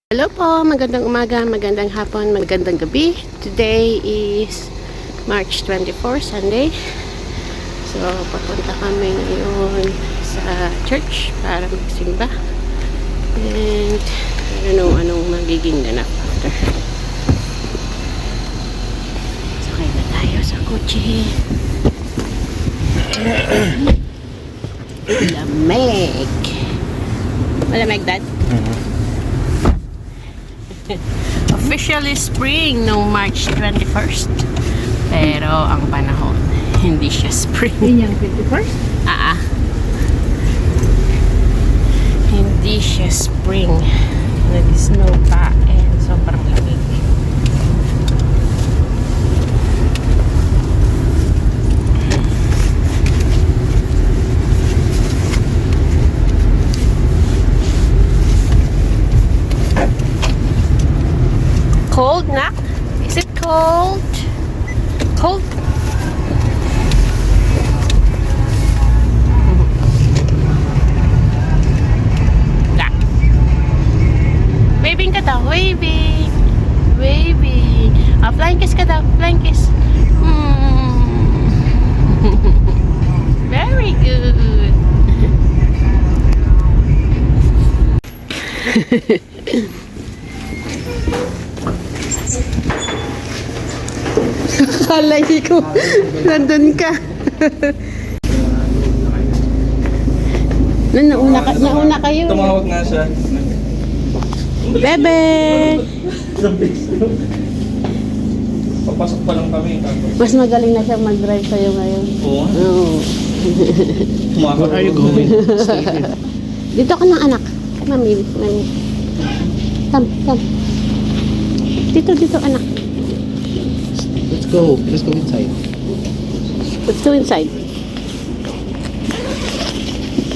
Hello po, magandang umaga, magandang hapon, magandang gabi. Today is March 24, Sunday. So, papunta kami ngayon sa church para magsimba. And, I don't know anong magiging ganap after. Sakay na tayo sa kotse. Lamig. Malamig, Dad? Officially spring no March 21st. Pero ang panahon, hindi siya spring. Yun yung 21st? Hindi siya spring. Nag-snow pa and sobrang lamig. Cold na? Is it cold? Cold? Da. Waving ka daw. Waving. Waving. Flying kiss ka daw. Flying kiss. Very good. Akala ko nandun ka. Nauna kayo. Tumawag nga siya. Bebe! Papasok pa lang kami. Mas magaling na siya mag-drive sa'yo ngayon. Oo. Oo. Where are you going? Dito ka ng anak. Mami. Come. Dito anak. Let's go inside. Let's go inside.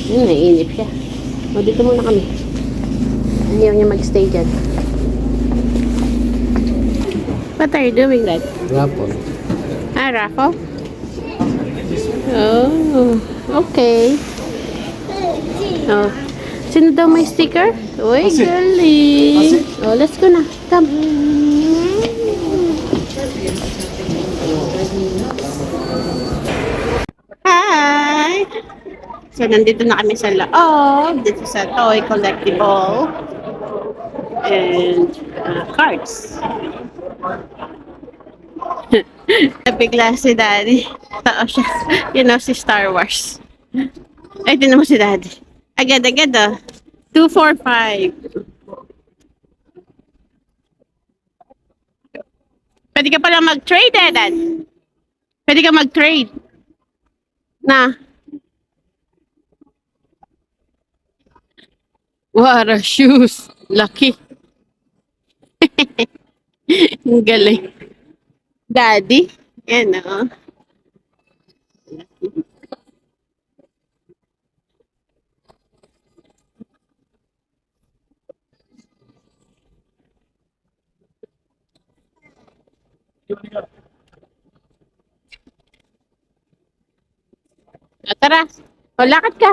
Naiinip siya. O, dito muna kami. Ayaw niya mag-stay dyan. What are you doing, Dad? Raffle. Raffle? Oh, okay. Oh. Sino daw may sticker? Uy, galing. Oh, let's go na. Come. Hi! So, nandito na kami sa loob. Dito sa Toy Collectible. And cards. Nabigla si Daddy. Tao siya. You know, si Star Wars. Ay, tinan mo si Daddy. Agad ah. 245. Pwede ka pala mag-trade Dad. Pwede ka mag-trade. Na. What a shoes. Lucky. Ang galing. Daddy. Yan o. Tara. O, lakad ka.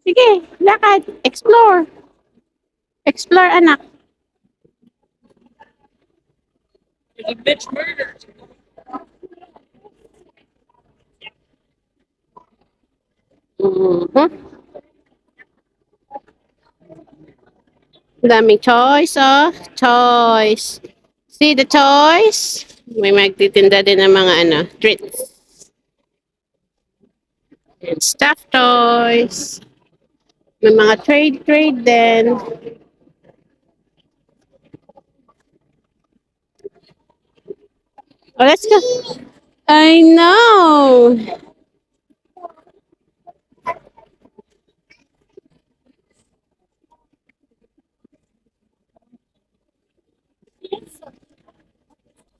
Sige, lakad. Explore. Explore, anak. The bitch murdered. Mhm. Daming choice, oh. Choice. See the toys? May magtitinda din ng mga treats. And stuffed toys. May mga trade din. Oh, let's go. I know.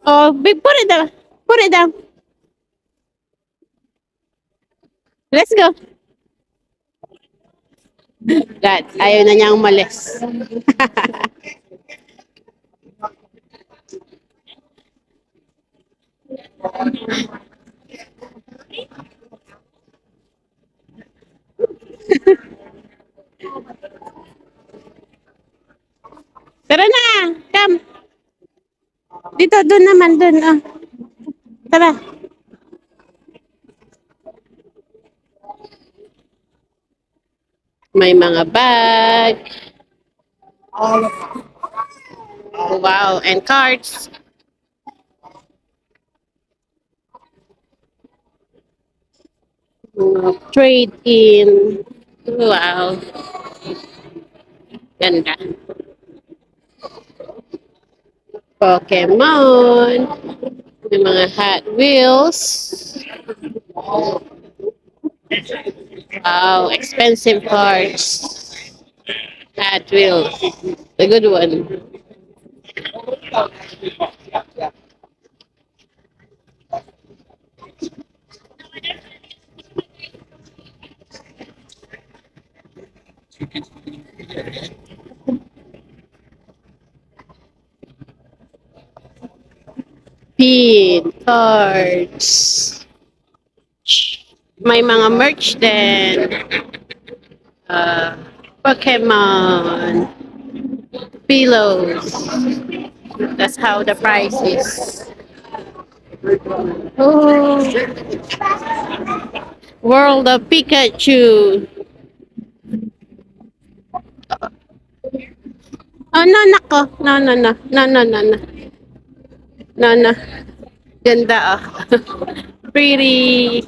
Oh, big, put it down. Put it down. Let's go. Dad, ayaw na niyang umalis. Tara na! Come! Dito, doon naman, doon. Oh. Tara. May mga bag. Wow, and cards. Trade in. Wow, ganda. Pokemon. May mga Hot Wheels. Wow, expensive cards. Hot Wheels. A good one. Pin, cards. May mga merch din. Uh, Pokemon. Pillows. That's how the price is. Oh, World of Pikachu. Oh, no, nako. No, no, no. No, no, no, no. No, no. Ganda, ah. Pretty.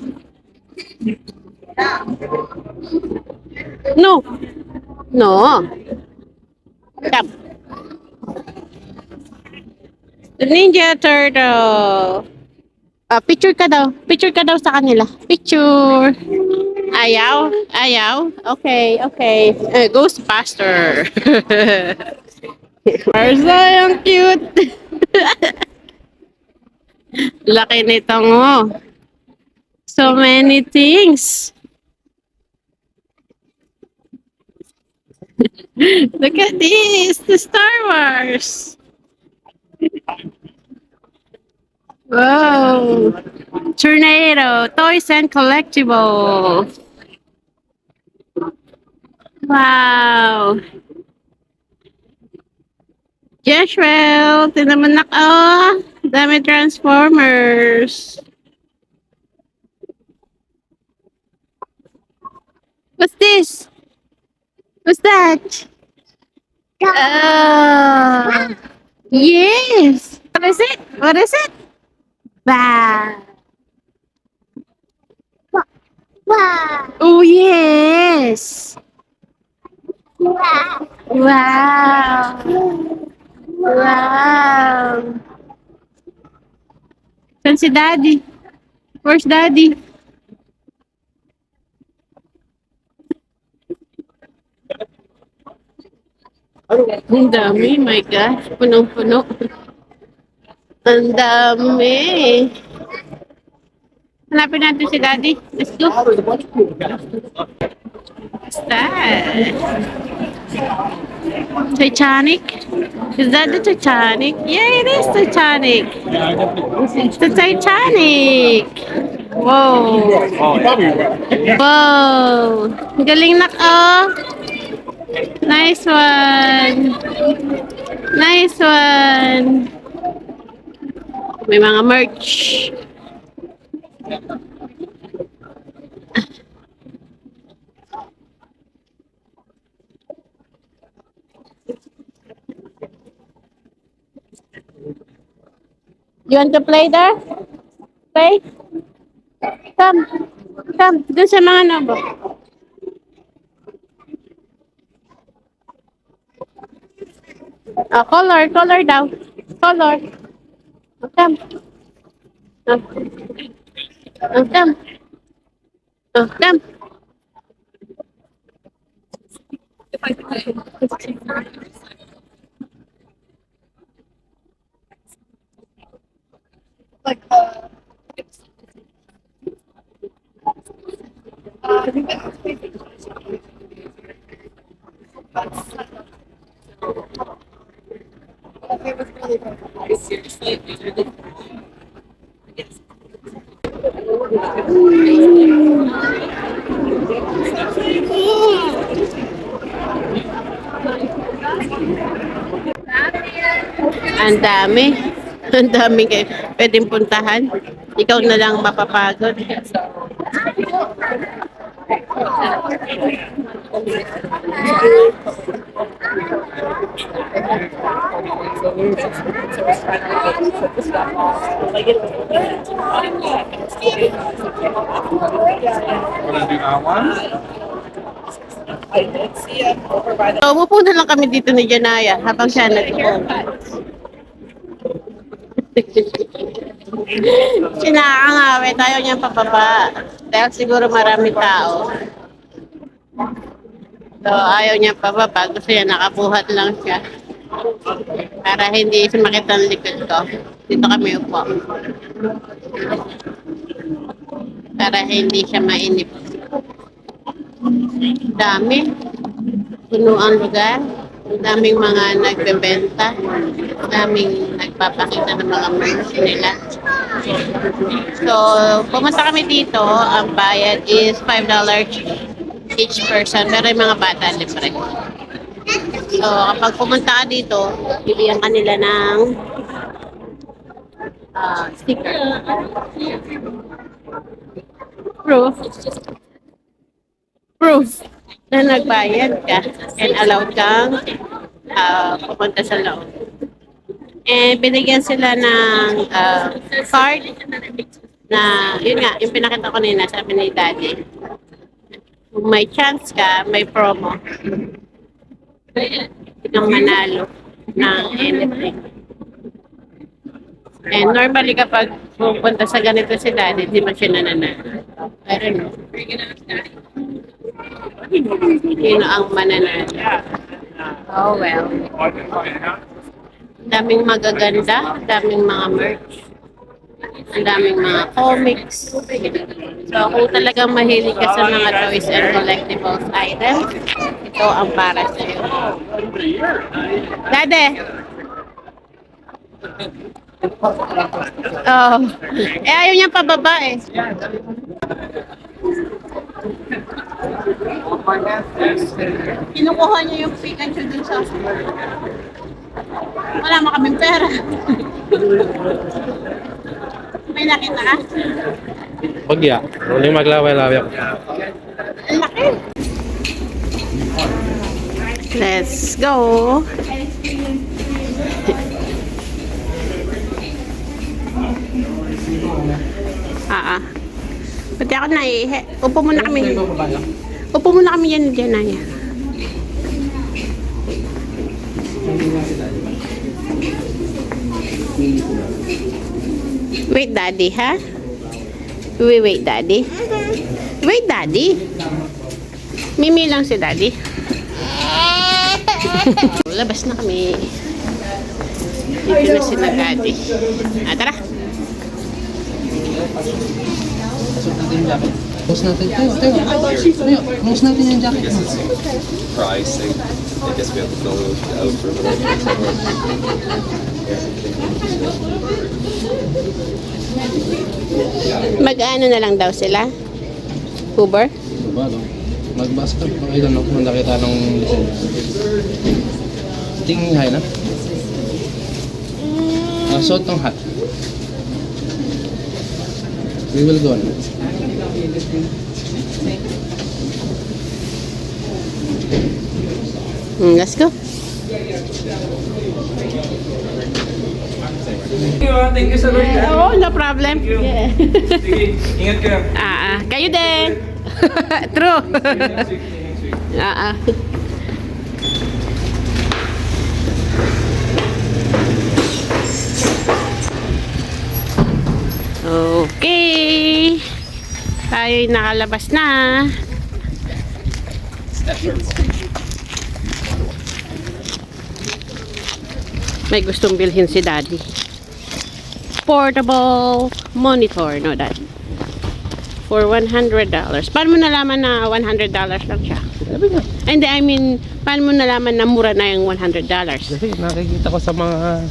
No. No. Come. The Ninja Turtle. Picture ka daw. Picture ka daw sa kanila. Picture. Ayaw? Ayaw? Okay, okay. Ghostbuster. Marza, ang cute. Laki nito mo. So many things. Look at this. The Star Wars. Wow. Tornado. Toys and collectibles. Wow. Jeshwell. Tinaman oh. Dami Transformers. What's this? What's that? Oh. Yes. What is it? What is it? Wow. Wow. Oh, yes. Wow. Wow. Wow. Saan si Daddy? Where's Daddy? Ang dami, my gosh. Punong-puno. Ang dami. Hanapin natin si Daddy. Let's go. What's that? Titanic? Is that the Titanic? Yeah, it is Titanic. It's the Titanic. Whoa. Whoa. Galing nak oh. Nice one. Nice one. May mga merch. You want to play there? Play? Come. Come. Doon sa mga nabo. Color. Color daw. Color. Come. Come. Come. Ang dami. Ang dami kayo. Pwedeng puntahan. Ikaw na lang mapapagod. So, umupo na lang kami dito ni Janaya habang siya nag-phone. Sinakangawit, ayaw niya pababa. Dahil siguro marami tao. So, ayaw niya pababa. Gusto niya nakabuhat lang siya. Para hindi sumakit ang likod ko. Dito kami upo. Para hindi siya mainip. Dami. Puno ang lugar. Daming mga nagbebenta. Daming nagpapakita ng mga merch nila. So, pumunta kami dito. Ang bayad is $5 each person. Pero yung mga bata, libre. So, kapag pumunta ka dito, bibigyan ka nila ng sticker. Proof na nagbayad ka and allowed kang pupunta sa loob. And binigyan sila ng card na, yun nga, yung pinakita ko nila, sabi ni Daddy. Kung may chance ka, may promo. Itong manalo ng anything. And normally kapag pupunta sa ganito si Daddy, di ba siya nananalo? I don't know. Sino ang mananalo? Oh well. Daming magaganda, daming mga merch, ang daming mga comics. So kung talagang mahilig ka sa mga toys and collectibles items, ito ang para sa iyo. Dade! Oh. Ayaw niya pababa eh. Kinukuha niya yung Pikachu dun sa... Wala mo kaming pera. May nakita ka? Bagya. Hindi maglaway-laway ako. Ang laki. Let's go. Pati ako naihe. Upo muna kami. Upo muna kami yan dyan na yan. Wait, Daddy, ha? Wait, Daddy. Wait, Daddy. Mimi lang si Daddy. Labas na kami. Dito na si Daddy. Tara. Close natin. Tayo. Close natin yung jacket mo. Pricing. I guess we have to go out for a little Mag-ano na lang daw sila? Uber? Diba, no? Magbasa ka. I don't know kung nakita ng design. Tingin high na. Suot ng hat. We will go on. Let's go. Thank you sa Lord. Oh, no problem. Yeah. Sige, ingat ka. Kayo din. True. Okay. Tayo'y nakalabas na. May gustong bilhin si Daddy. Portable monitor, no, Dad? For $100. Paano mo nalaman na $100 lang siya? Sabi nga. Hindi, I mean, paano mo nalaman na mura na yung $100? Kasi nakikita ko sa mga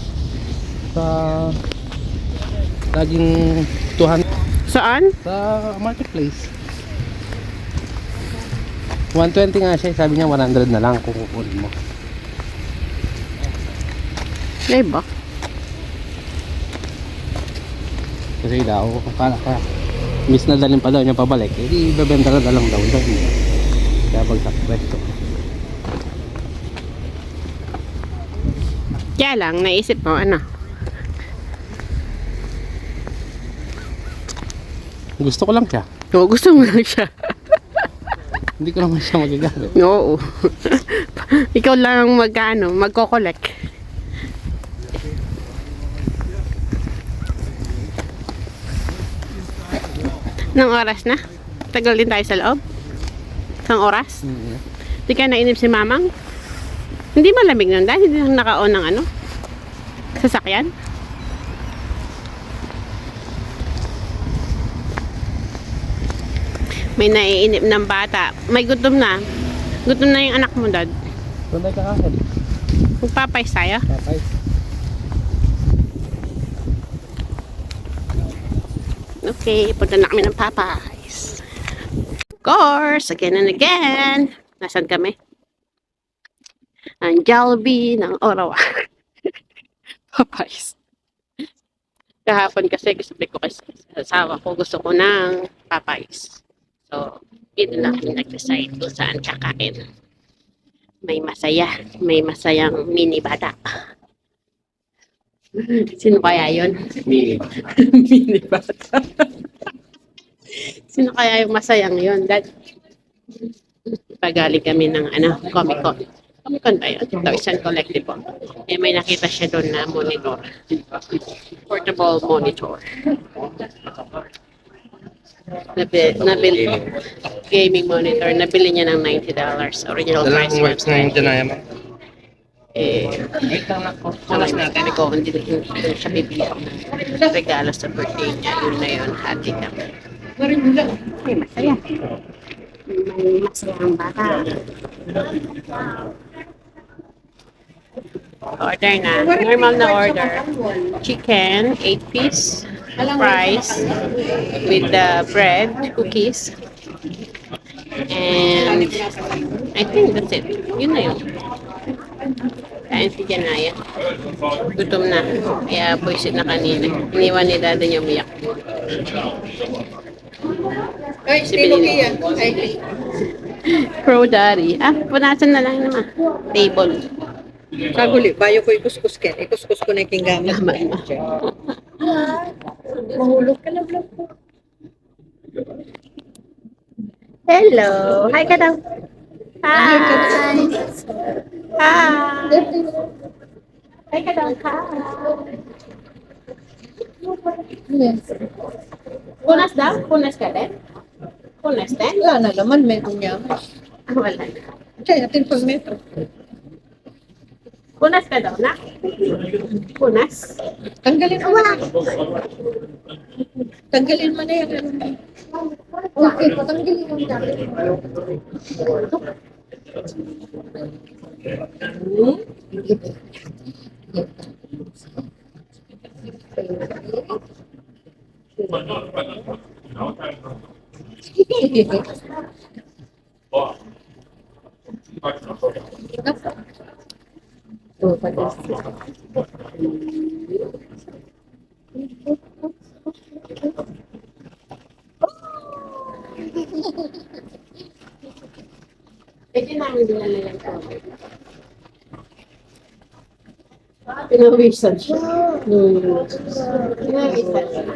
laging 200 Saan? sa marketplace. 120 nga siya, sabi niya 100 na lang kung kukunin mo. Diba? Kasi daw, kala ka, miss na dalhin pa daw niya pabalik, hindi ibebenta na lang daw doon. Kaya bagsak presto. Kaya lang, naisip mo, ano? Gusto ko lang siya. Oo, gusto mo lang siya. Hindi ko naman siya magagamit. Oo. Ikaw lang ang magko-collect. Nang oras na? Tagal din tayo sa loob? Isang oras? Hindi ka nainip si Mamang? Hindi malamig nun dahil hindi lang naka-on ng ano? Sasakyan? May naiinip ng bata. May gutom na. Gutom na yung anak mo, Dad. Tunay ka kasi. Magpapais tayo? Papay. Okay, punta na kami ng Popeyes. Of course, again and again. Nasaan kami? Ang Jollibee ng Orawa. Popeyes. Kahapon kasi gusto ko kasi sa asawa ko, gusto ko ng Popeyes. So, dito na kami nag-decide kung saan kakain. May masayang mini bata. Sino kaya yun? Me. Mini bata. Sino kaya yung masayang yun? Dad, pagaling kami ng Comic Con. Comic Con ba yun? Toys and Collectible. Eh, may nakita siya doon na monitor. Portable monitor. Nabili. Gaming monitor. Nabili niya ng $90. Original price was dinaya mo. eh, oras na kami ko, hindi siya bibili ako ng regalo sa birthday niya. Yun na yun, hati kami. Ay, masaya. May masayang bata. Order na. Normal na order. Chicken, 8-piece. Fries with the bread, cookies. And I think that's it. Yun na yun. Kain si Janaya. Gutom na. Kaya buisit na kanina. Iniwan ni Dada niya umiyak. Ay, tinuki yan. Ay, Pro Daddy. Ah, punasan na lang naman. Table. kaguli. Bayo ko ikuskus ken. Ikuskus ko na yung gamit. Tama. Mahulog ka na vlog ko. Hello. Hi ka daw. Hi. Hi. Hi ka daw. Hi. Punas daw? Punas ka din? Punas din? Wala na naman, meron niya. Wala. Kaya natin pag metro. Punas ka daw na? Punas? Tanggalin mo na. Tanggalin mo na yan. Okay, patanggalin mo na. Pwede namin dinala yung cover. Pinawisan siya. Pinawisan siya.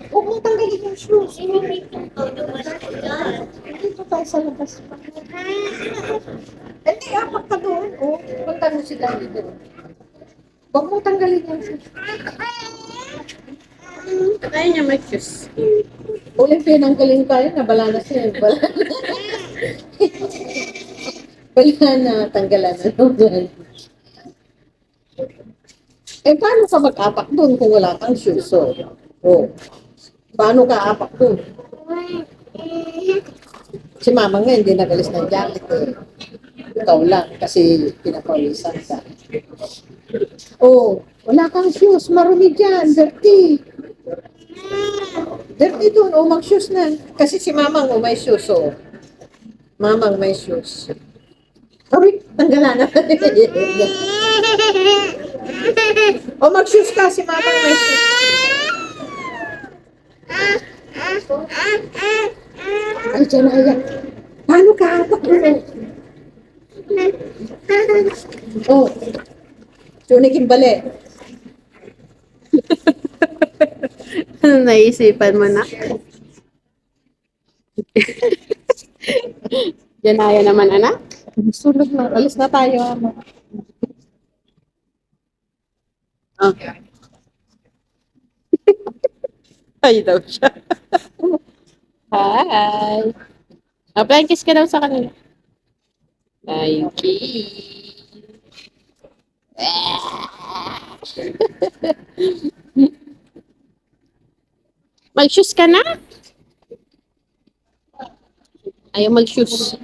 Huwag mong tanggalin yung shoes. Dito tayo sa labas pa. Hindi, apak ka doon. Oh, punta mo sila dito. Huwag mong tanggalin yung shoes. Kaya niya may shoes. Ulit pinanggalin tayo, nabala na siya. Bala na. Bala na, tanggalan na doon. Eh, paano ka mag-apak doon kung wala kang shoes? So, oh. Paano ka apak doon? Si mama nga, hindi nagalis ng jacket eh. Ikaw lang, kasi pinapawisan ka. Oh, wala kang shoes, marumi dyan, dirty. Dirty doon, oh, mag-shoes na. Kasi si mama, oh, may shoes, oh. Mamang may shoes. Sabi, tanggalan na. O mag-shoes ka si mamang may shoes. Ay, dyan na yan. Paano ka hatak mo? Oh, tunig yung bali. Ano naisipan mo na? Janaya naman, anak. Sulog na. Alis na tayo. Ano? Oh. Ay daw siya. Hi. Apply kiss ka daw sa kanila. Thank you. Mag-shoes ka na? Ayaw mag-shoes.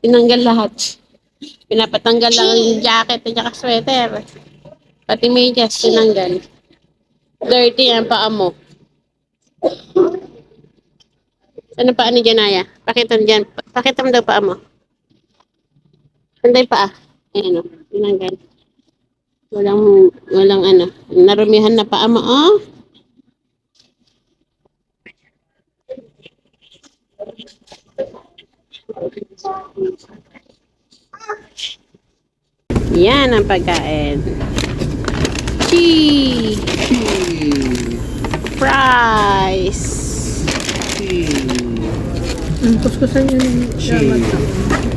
Tinanggal lahat. Pinapatanggal lang yung jacket at saka sweater. Pati medyas, tinanggal. Dirty ang paa mo. Ano paa ni Janaya? Pakita mo dyan. Pakita mo daw paa mo. Anday paa. Ayan o. Tinanggal. Walang ano. Narumihan na paa mo. Oh. Yan ang pagkain. Cheese. Fries. Kuskusan yun.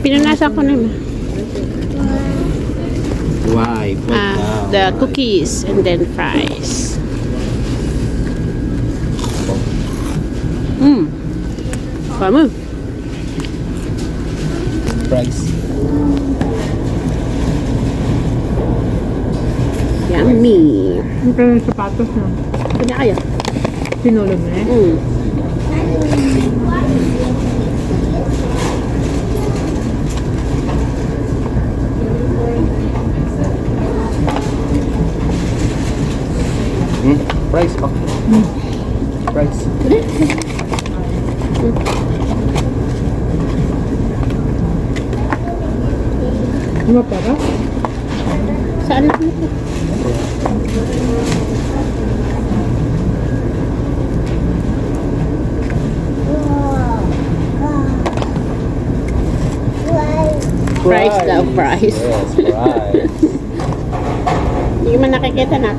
Pinunasa ko naman. Why? The cookies and then fries. Kamu. Price. Yummy. Ito yung sapatos na. Kanya kaya? Sinulog na eh. Price pa. Price. Ano pa ba? Saan na ito? Fries daw, fries. Yes, fries. Hindi man nakikita na.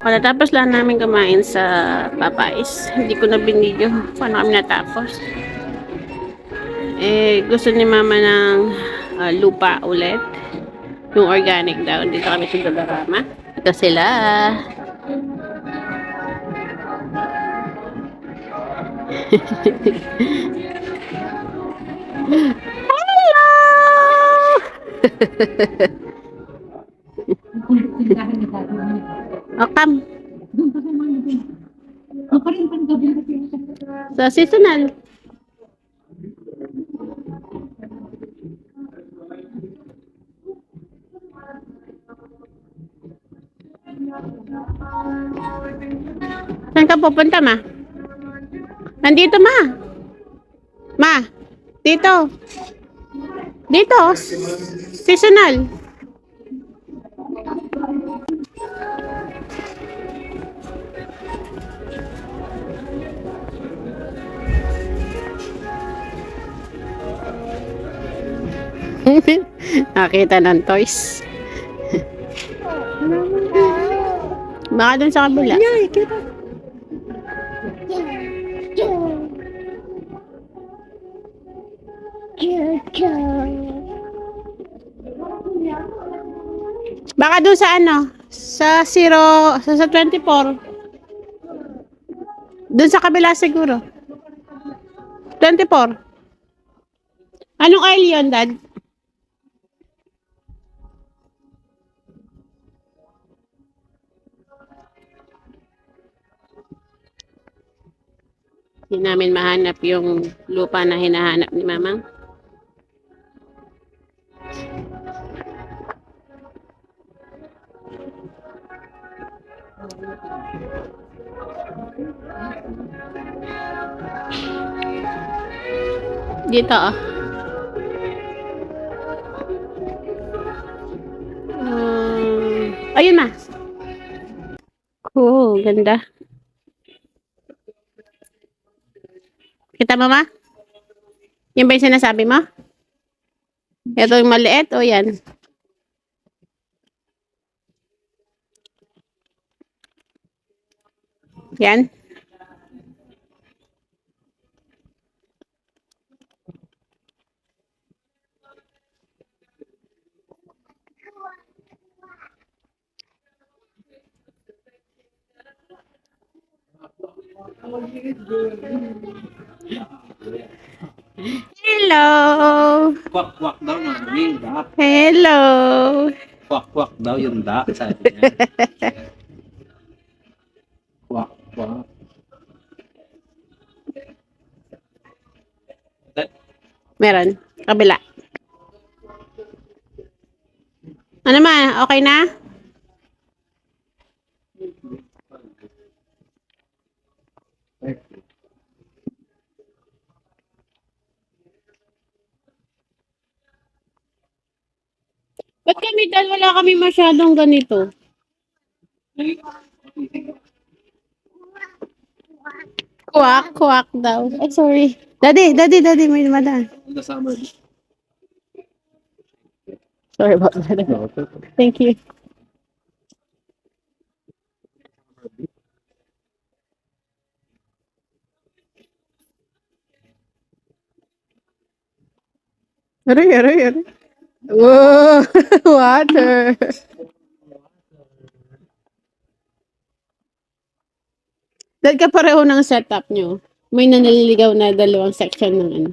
Pagkatapos lang namin kumain sa Popeyes, hindi ko na binidyo paano kami natapos. Gusto ni mama ng lupa ulit. Yung organic daw. Dito kami sa Dolorama. Ito sila. Hello! Okam. Sa seasonal. Saan ka pupunta, ma? Nandito, ma. Ma, dito. Dito, seasonal. Nakita ng toys. Baka dun sa kabila. Baka dun sa ano? Sa 24. Dun sa kabila siguro. 24. Anong aisle yun, Dad? Hindi namin mahanap yung lupa na hinahanap ni Mamang. Dito, oh. Ayun ma. Cool, ganda. Kita mo ma? Yan ba yung sinasabi mo? Ito yung maliit o yan? Yan? Hello! Kwak-kwak daw, mami. Dak. Hello! Kwak-kwak daw yung dak, sabi niya. Kwak-kwak. Meron. Kabila. Ano ma? Okay na? Ba't kami dahil wala kami masyadong ganito? Kuwak, kuwak daw. Ay, sorry. Daddy, may dumadaan. Sorry about that. Thank you. Aray. Whoa, water. Dahil ka pareho ng setup nyo. May nanaliligaw na dalawang section ng ano.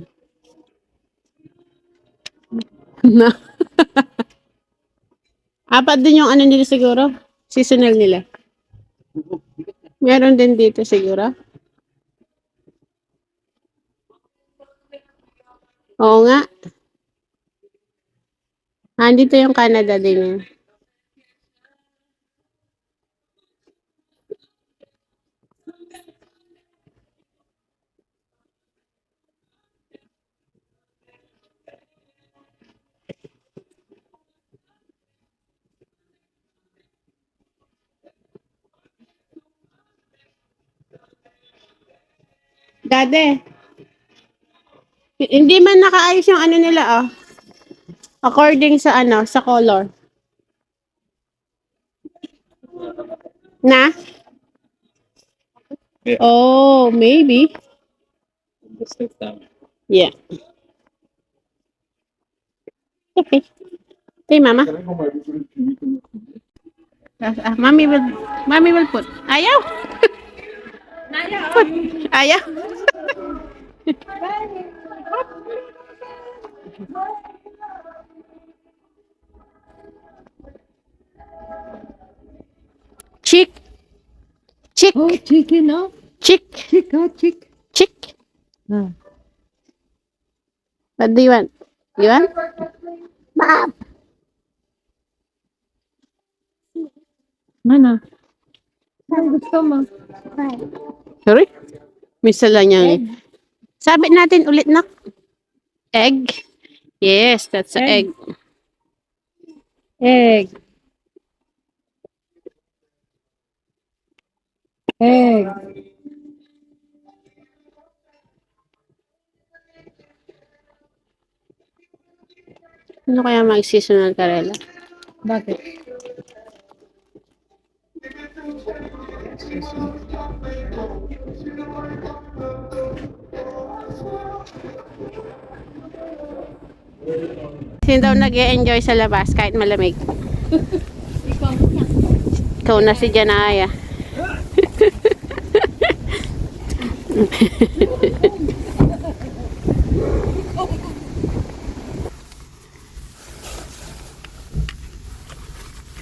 Na. Apat din yung ano nila siguro. Seasonal nila. Meron din dito siguro. Oo nga. Dito yung Canada din yun. Dade. Hindi man nakaayos yung ano nila, oh. According sa ano, sa color. Na? Yeah. Oh, maybe. Just take down. Yeah. Okay. Okay, mama. Mommy will put. Ayaw. Put. Ayaw. Chick. Oh, chicken, no? Chick. Chick. What do you want? You want? Mom. Mana? Ano gusto mo? Sorry? Misa lang yan. Sabit natin ulit na. Egg. Yes, that's an egg. Egg. Ano kaya mag-seasonal karela? Bakit? Sino daw nag-e-enjoy sa labas kahit malamig? Ikaw na si Janaya.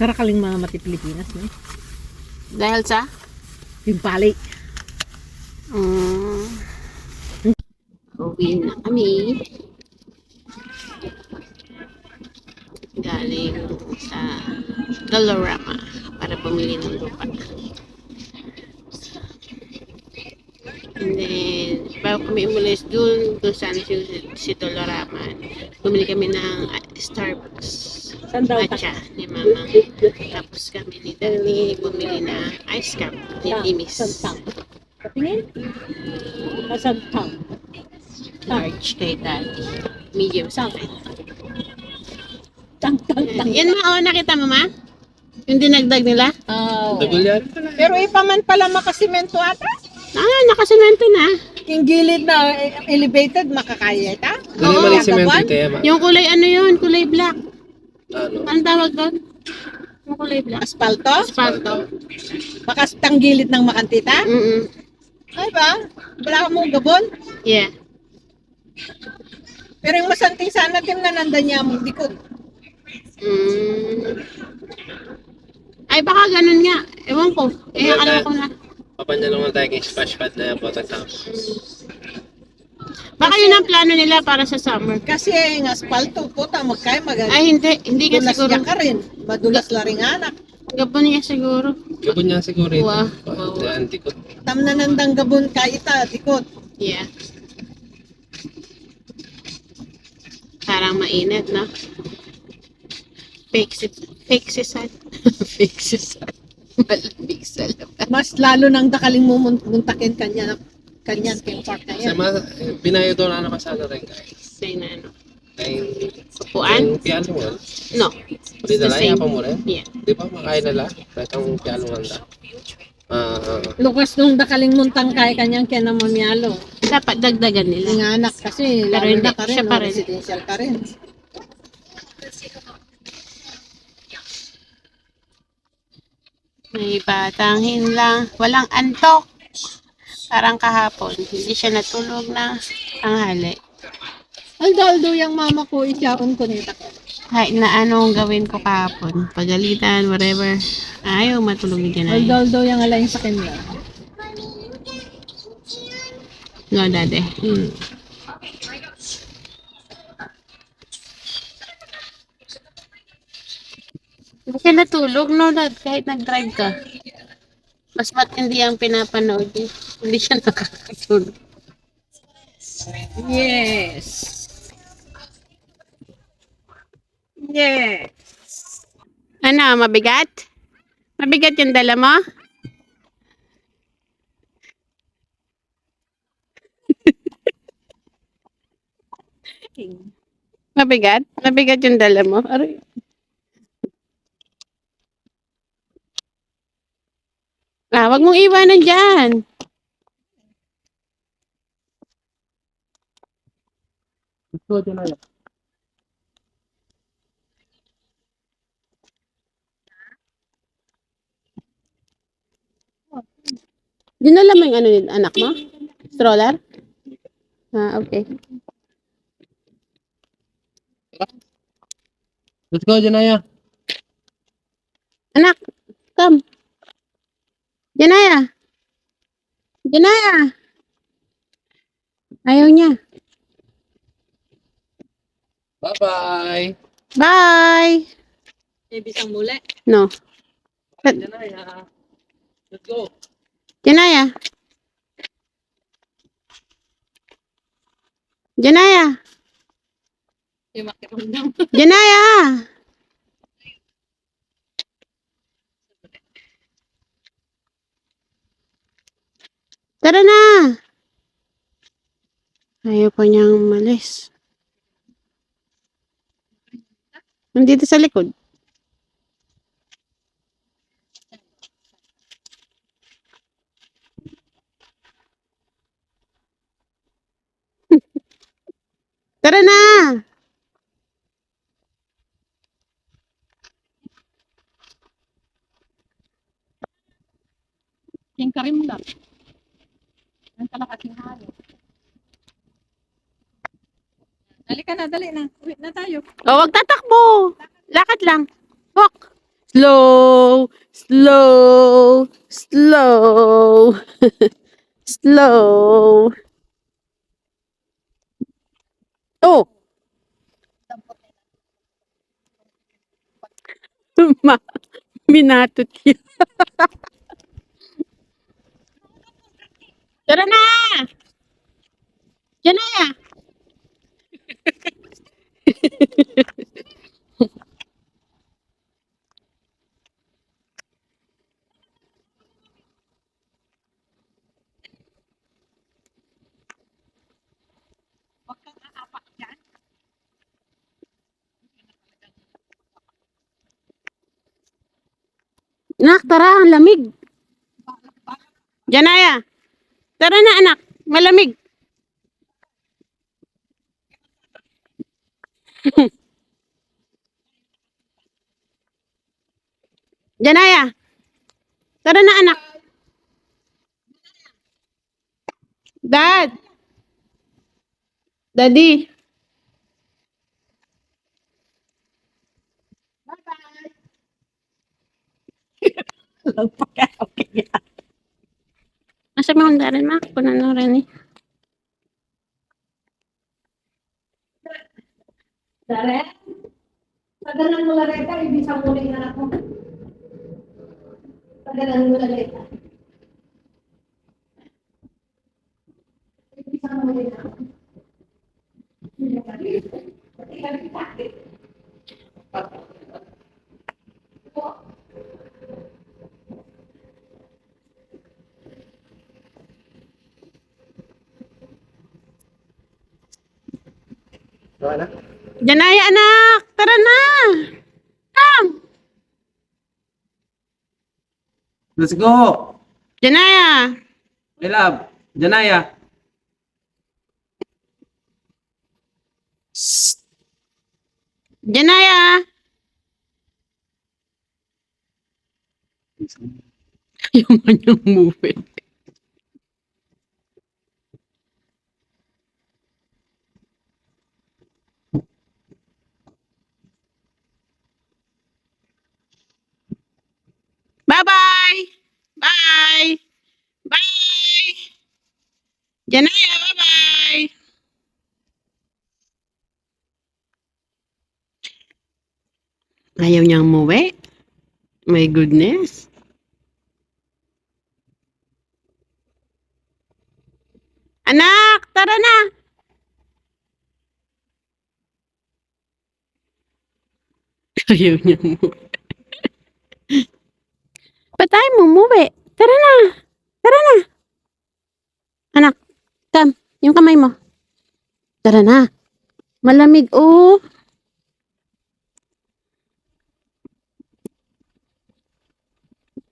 Karakaling mga mati Pilipinas, no? Dahil sa? Pimpali. Uwi na kami. Galing sa Dolorama para bumili ng lupa. And then, bago kami umulis dun saan si Toloraman. Bumili kami ng Starbucks. Matcha ni Mama. Tapos kami ni Danny bumili ng ice cup ni Timis. Tingin? Masagtang. Large kay Daddy. Medium sa akin. Tang. Yan ma, nakita mo ma? Yung dinagdag nila? Oh. Dagol yan. Pero ipa man pala makasimento ata. Nakasemento na. Yung gilid na elevated, makakaya ita? Dali man yung semento ito yan. Yung kulay ano yun? Kulay black. Ano? Anong tawag doon? Yung kulay black. Asfalto? Asfalto. Makastang gilid ng makantita? Mm-mm. Ay ba? Wala ka mong gabon? Yeah. Pero yung masanting sana tim na nandan niya mong dikot. Ay, baka ganun nga. Ewan ko. Alam ko na. Papanyalungan tayo kay splash pad na yan. Botag tao. Baka yun ang plano nila para sa summer. Kasi yung asfalto, puta, magkaya Ay, hindi. Hindi ka Dulas siguro. niya ka rin. Madulas la rin anak. Gabon niya siguro. Gabon niya siguro ito. Wow. Yan, tikot. Tam na nandang gabon ka ita, dikot. Yeah. Parang mainit, no? Fake sisan. Fake sisan. Malamig sa labas. Mas lalo nang dakaling mo muntakin kanyan kay park na Sa yan. mga, binayo doon na naman sana rin guys. Say na ano. Ay, Upuan? yung piano mo. No. Hindi na lang, pa mo rin. Yeah. Di ba makain nila? Kahit ang piano handa. Lukas nung dakaling muntang kay kanyang kaya na mamyalo. Dapat dagdagan nila. Yung anak kasi, Pero lalo hindi, na ka rin, siya pa rin. residential ka rin. May batang hinlang. Walang antok. Parang kahapon. Hindi siya natulog na tanghali. Aldo yung mama ko, isyaon ko nita ko. Kahit na anong gawin ko kahapon. Pagalitan, whatever. Ayaw matulog din ay. Aldo yung alayin sa kanila. No, dade. Hindi ka natulog, no, dad? Kahit nag-drive ka. Mas matindi ang pinapanood niya. Hindi siya nakakatulog. Yes. Yes. Ano, mabigat? Mabigat yung dala mo? Mabigat? Mabigat yung dala mo? Aray. Wag mong iwanan dyan. Gusto din na yan. Dinala mo yung ano yun, anak mo? Stroller? Okay. Let's go, Janaya. Anak, come. Janaya. Janaya. Ayaw niya. Bye-bye. Bye. Ibisang muli. No. Janaya. Let's go. Janaya. Janaya. Yung makiramdam. Janaya. Tara na. Ayaw pa niyang umalis. Nandito sa likod. Tara na. Yung karim lang. Ang kalakasing halo. Dali ka na, dali na. Uwi na tayo. Wag tatakbo. Lakad lang. Walk. Slow. Slow. Slow. Slow. Oh. Minatot yun. Tara na. Janaya! Anak, tara, ang lamig. Janaya, tara na anak, malamig. Janaya, tara na anak. Dad, Daddy. Nasa mo ang darin mak, punan na rin eh. Dare? Pagalan mo lang ka, hindi sa muling anak mo. Pagalan mo lang ka. Hindi sa muling anak mo. Janaya anak, tara na. Come. Let's go! Janaya. My love, Janaya. Janaya. Yung kanyang movie. Bye-bye. Bye. Bye. Janaya, bye-bye. Ayaw niyang umuwi. My goodness. Anak, tara na. Ayaw niya umuwi. Ba't tayo mo umuwi? Tara na. Tara na. Anak, come. Yung kamay mo. Tara na. Malamig, oh.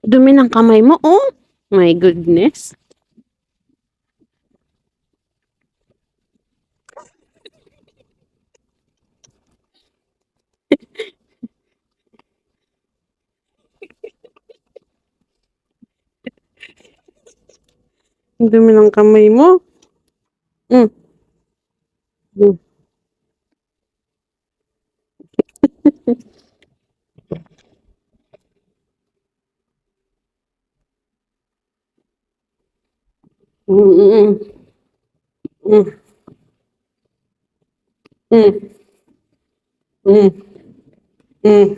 Dumi ng kamay mo, oh. My goodness. Ang dumi ng kamay mo. Mm. Mm. Mm, mm, mm, mm, mm.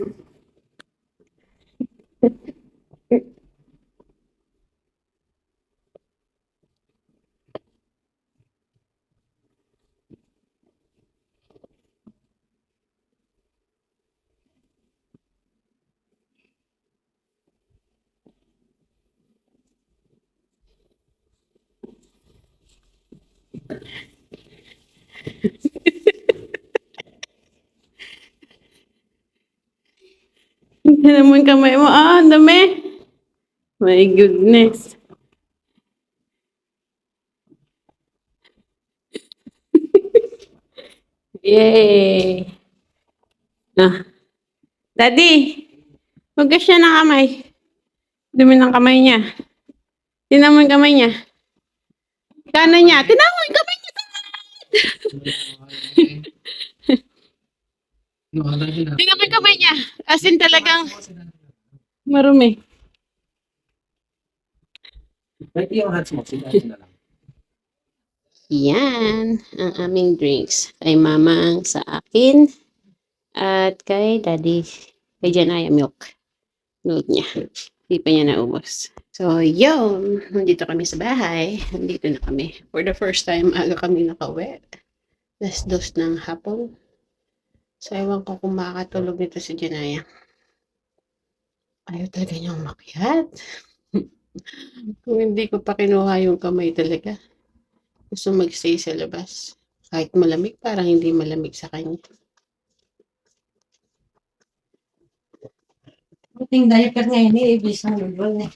Tignan mo yung kamay mo. Ah, ang dami. My goodness. Yay. Ah. Daddy, hugas siya ng kamay. Dumi ng kamay niya. Tingnan mo yung kamay niya. Kanan niya. Tingnan mo yung kamay niya. Tingnan mo yung kamay niya. As in talagang marumi. Pwede yung hats mo, sinabi na lang. Yan ang aming drinks. Kay mamang sa akin at kay daddy, kay Janaya milk. Milk niya. Hindi pa niya naubos. So, yun. Nandito kami sa bahay. Nandito na kami. For the first time, aga kami nakauwi. 2:00 ng hapon. So, ewan ko kung makakatulog nito si Janaya. Ayaw talaga niya umakyat. Kung hindi ko pa kinuha yung kamay talaga. Gusto mag-stay sa labas. Kahit malamig, parang hindi malamig sa kanya. Buting diaper ngayon eh, ibis ng lulol eh.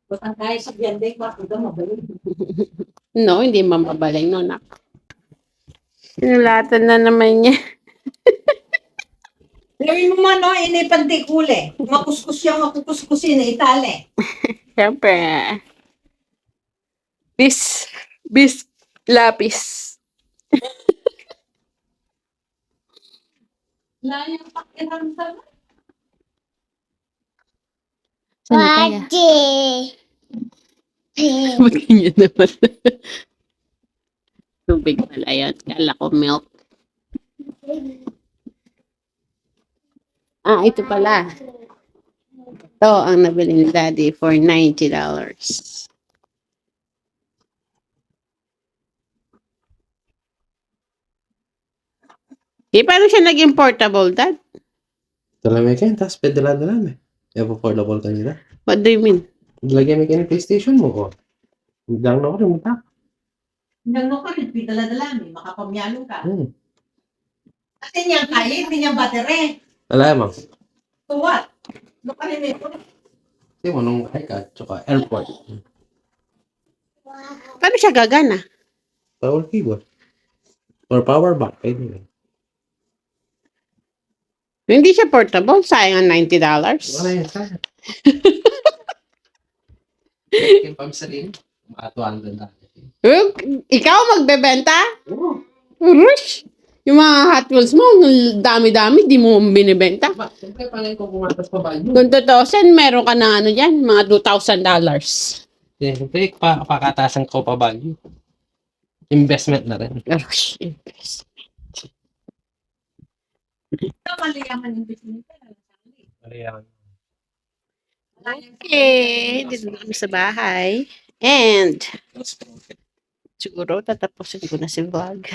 Butang tayo sa biyanday, bako daw mabalik. No, hindi mamabalay no, nak. Sinulatan na naman niya. Gawin mo man, no, inipantik uli. Makuskus yung makukuskusin na itali. Siyempre. Bis lapis. Layang pakiramdam. Saan na kaya? Ba't ganyan naman? Tubig pala yun. Kala ko milk. Ah, ito pala. Ito ang nabili ni Daddy for $90. Di paano siya naging portable, Dad? Dalamay kayo, tapos pwede dala-dala eh. Affordable ka nila. What do you mean? Lagyan mo kayo ng PlayStation mo ko. Hanggang na ko rin mo ta. Nang no ka rin, pidala-dala, may makapamyalo ka. Hmm. Kasi niyang kaya, hindi niyang battery. Alam mo. So what? No ka rin eh. Hindi mo nung iCard, tsaka airport. Paano siya gagana? Power keyboard. Or power bank. Pwede rin. Hindi siya portable. Sayang ang $90. Wala yun, sana. Yung pamsalin, mga 200 na. Ikaw magbebenta? Oo. Rush! Yung mga Hot Wheels mo, ang dami-dami, di mo binibenta. Ba, siyempre pala yung kumatas pa ba yun? Kung 2,000, meron ka na ano dyan, mga $2,000. Siyempre, pakatasan ko pa value. Investment na rin. Rush. Ito maliyaman yung business. Okay, dito na kami sa bahay. And, siguro tatapusin ko na si vlog.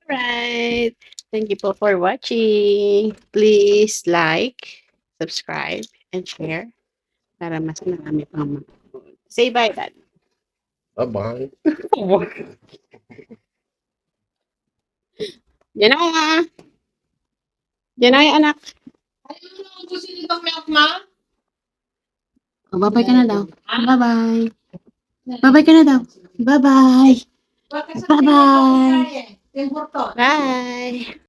Alright. Thank you po for watching. Please like, subscribe, and share para mas marami pang manood. Say bye, Dad. Bye-bye. Yan na. Yan na, anak. Ayaw mo kung gusto nitong milk, ma? Oh, bye-bye ka na daw. Bye-bye. Bye-bye ka na daw. Bye-bye. Baka sa Bye-bye. Timburton. Bye.